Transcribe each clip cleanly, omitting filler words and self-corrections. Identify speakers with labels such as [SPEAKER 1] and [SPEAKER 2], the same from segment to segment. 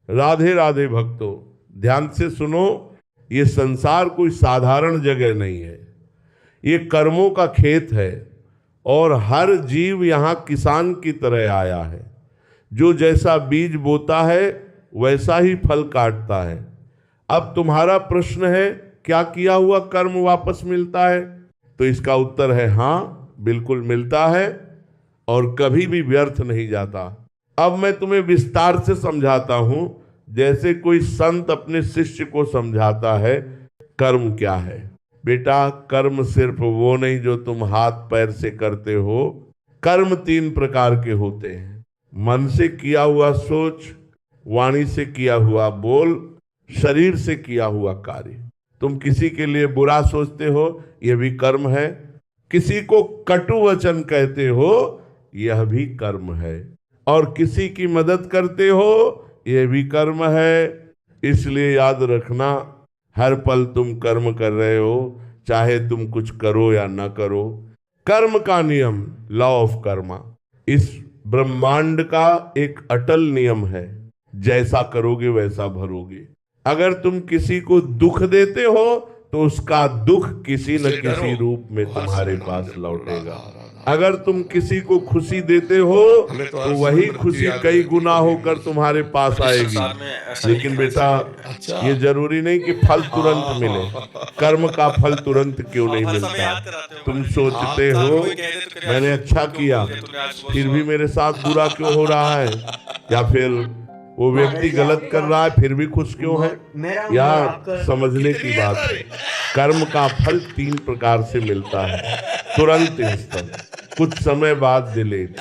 [SPEAKER 1] राधे राधे भक्तों, ध्यान से सुनो। ये संसार कोई साधारण जगह नहीं है, ये कर्मों का खेत है और हर जीव यहाँ किसान की तरह आया है। जो जैसा बीज बोता है वैसा ही फल काटता है। अब तुम्हारा प्रश्न है, क्या किया हुआ कर्म वापस मिलता है? तो इसका उत्तर है हाँ, बिल्कुल मिलता है और कभी भी व्यर्थ नहीं जाता। अब मैं तुम्हें विस्तार से समझाता हूं, जैसे कोई संत अपने शिष्य को समझाता है कर्म क्या है। बेटा, कर्म सिर्फ वो नहीं जो तुम हाथ पैर से करते हो। कर्म 3 प्रकार के होते हैं। मन से किया हुआ सोच, वाणी से किया हुआ बोल, शरीर से किया हुआ कार्य। तुम किसी के लिए बुरा सोचते हो, यह भी कर्म है। किसी को कटु वचन कहते हो, यह भी कर्म है। और किसी की मदद करते हो, यह भी कर्म है। इसलिए याद रखना, हर पल तुम कर्म कर रहे हो, चाहे तुम कुछ करो या ना करो। कर्म का नियम, लॉ ऑफ कर्मा, इस ब्रह्मांड का एक अटल नियम है। जैसा करोगे वैसा भरोगे। अगर तुम किसी को दुख देते हो तो उसका दुख किसी न किसी रूप में तुम्हारे पास लौटेगा। अगर तुम किसी को खुशी देते हो तो वही खुशी कई गुना होकर तुम्हारे पास आएगी। लेकिन बेटा, ये जरूरी नहीं कि फल तुरंत मिले। कर्म का फल तुरंत क्यों नहीं मिलता? तुम सोचते हो मैंने अच्छा किया फिर भी मेरे साथ बुरा क्यों हो रहा है, या फिर वो व्यक्ति गलत कर रहा है फिर भी खुश क्यों है? यह समझने की बात है। कर्म का फल 3 प्रकार से मिलता है। तुरंत इंस्टेंट, कुछ समय बाद डिलेड,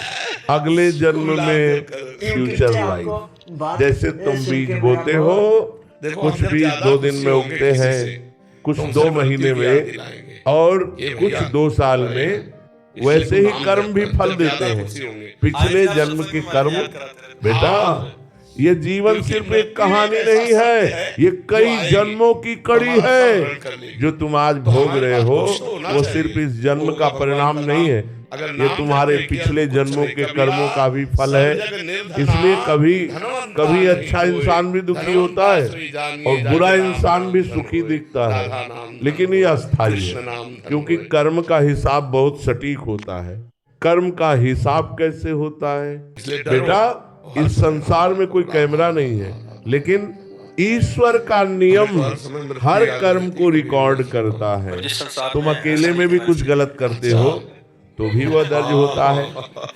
[SPEAKER 1] अगले जन्म में फ्यूचर लाइफ। जैसे तुम बीज बोते हो, कुछ बीज 2 दिन में उगते हैं, कुछ 2 महीने में और कुछ 2 साल में। वैसे ही कर्म भी फल देते हैं, पिछले जन्म के कर्म। बेटा, ये जीवन सिर्फ एक कहानी नहीं है, ये कई जन्मों की कड़ी है। जो तुम आज भोग रहे हो वो सिर्फ इस जन्म का परिणाम नहीं है, ये तुम्हारे पिछले जन्मों के कर्मों का भी फल है। इसलिए कभी कभी अच्छा इंसान भी दुखी होता है और बुरा इंसान भी सुखी दिखता है, लेकिन ये अस्थायी है, क्योंकि कर्म का हिसाब बहुत सटीक होता है। कर्म का हिसाब कैसे होता है? बेटा, इस संसार में कोई कैमरा नहीं है, लेकिन ईश्वर का नियम हर कर्म को रिकॉर्ड करता है। तुम अकेले में भी कुछ गलत करते हो तो भी वह दर्ज होता है,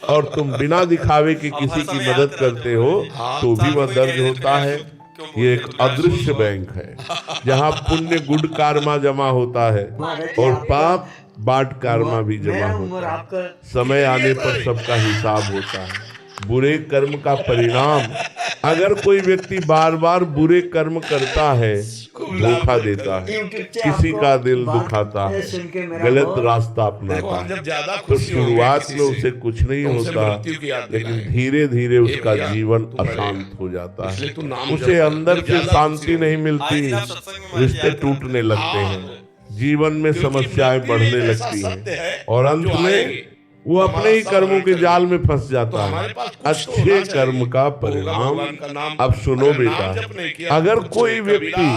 [SPEAKER 1] और तुम बिना दिखावे के किसी की मदद करते हो तो भी वह दर्ज होता है। ये एक अदृश्य बैंक है जहाँ पुण्य गुड कार्मा जमा होता है और पाप बाट कार्मा भी जमा होता है। समय आने पर सबका हिसाब होता है। बुरे कर्म का परिणाम, अगर कोई व्यक्ति बार बार बुरे कर्म करता है, धोखा देता है, किसी का दिल दुखाता है, गलत रास्ता अपनाता है, तो शुरुआत में उसे कुछ नहीं होता, लेकिन धीरे धीरे उसका जीवन अशांत हो जाता है। उसे अंदर से शांति नहीं मिलती, रिश्ते टूटने लगते हैं, जीवन में समस्याएं बढ़ने लगती हैं और अंत में वो अपने ही कर्मों के जाल में फंस जाता है। अच्छे कर्म का परिणाम, अब सुनो बेटा, अगर कोई व्यक्ति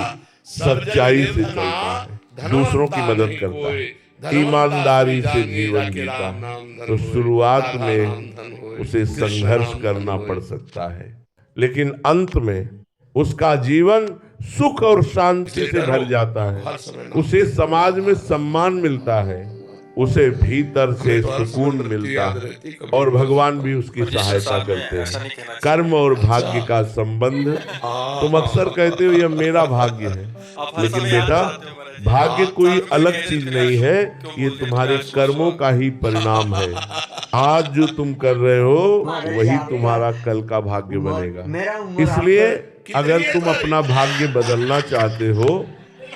[SPEAKER 1] सच्चाई से चलता है, दूसरों की मदद करता है, ईमानदारी से जीवन जीता है, तो शुरुआत में उसे संघर्ष करना पड़ सकता है, लेकिन अंत में उसका जीवन सुख और शांति से भर जाता है। उसे समाज में सम्मान मिलता है, उसे भीतर से सुकून मिलता है और भगवान भी उसकी सहायता करते हैं। कर्म और भाग्य का संबंध, तुम अक्सर कहते हो यह मेरा भाग्य है, लेकिन बेटा, भाग्य कोई अलग चीज नहीं है, ये तुम्हारे कर्मों का ही परिणाम है। आज जो तुम कर रहे हो वही तुम्हारा कल का भाग्य बनेगा। इसलिए अगर तुम अपना भाग्य बदलना चाहते हो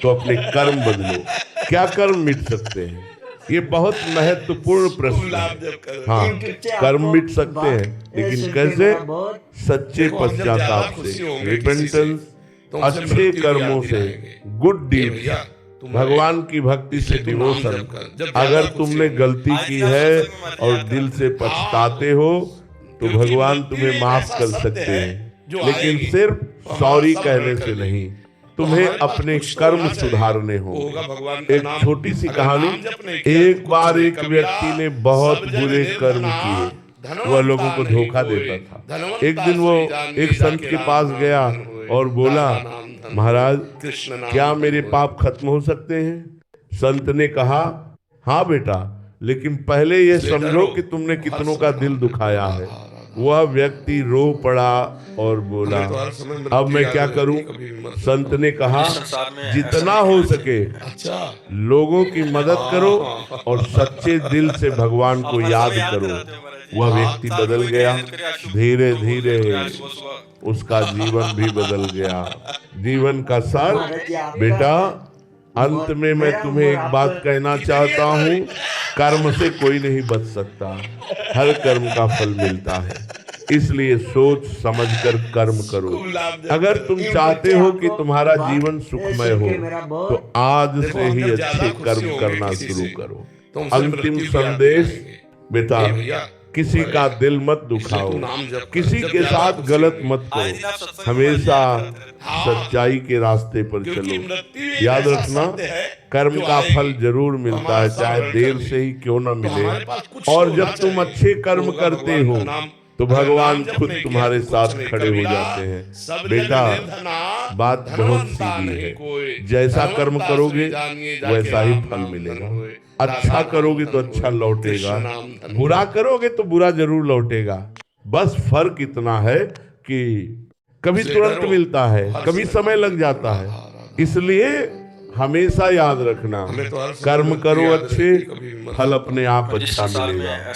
[SPEAKER 1] तो अपने कर्म बदलो। क्या कर्म मिट सकते हैं? ये बहुत महत्वपूर्ण प्रश्न है। हाँ, कर्म मिट सकते हैं, लेकिन कैसे? सच्चे पश्चाताप से, रिपेंटेंस, अच्छे कर्मों से, गुड डीड, भगवान की भक्ति से, डिवोशन। अगर तुमने गलती की है और दिल से पछताते हो तो भगवान तुम्हें माफ कर सकते हैं। लेकिन सिर्फ सॉरी कहने से नहीं, तुम्हें अपने कर्म सुधारने होंगे। एक छोटी सी कहानी, एक बार एक व्यक्ति ने बहुत बुरे कर्म किए, वह लोगों को धोखा देता था। एक दिन वो एक संत के पास गया और बोला, महाराज क्या मेरे पाप खत्म हो सकते हैं? संत ने कहा, हाँ बेटा, लेकिन पहले ये समझो कि तुमने कितनों का दिल दुखाया है। वह व्यक्ति रो पड़ा और बोला, अब मैं क्या करूं? संत ने कहा, जितना हो सके लोगों की मदद करो और सच्चे दिल से भगवान को याद करो। वह व्यक्ति बदल गया, धीरे धीरे उसका जीवन भी बदल गया। जीवन का सार बेटा, अंत में मैं तुम्हें एक बात कहना चाहता हूँ, कर्म से कोई नहीं बच सकता, हर कर्म का फल मिलता है। इसलिए सोच समझकर कर्म करो। अगर तुम चाहते हो कि तुम्हारा जीवन सुखमय हो तो आज से ही अच्छे कर्म करना शुरू करो। अंतिम संदेश बेटा, किसी का दिल मत दुखाओ, किसी के साथ गलत मत करो, हमेशा सच्चाई के रास्ते पर चलो। याद रखना, कर्म का फल जरूर मिलता है, चाहे देर से ही क्यों ना मिले। और जब तुम अच्छे कर्म करते हो तो भगवान खुद तुम्हारे साथ खड़े हो जाते हैं। बेटा, बात बहुत सीधी है, जैसा कर्म करोगे वैसा ही फल मिलेगा। अच्छा करोगे तो अच्छा लौटेगा, बुरा करोगे तो बुरा जरूर लौटेगा। बस फर्क इतना है कि कभी तुरंत मिलता है, कभी समय लग जाता है। इसलिए हमेशा याद रखना, कर्म करो अच्छे, फल अपने आप अच्छा मिलेगा।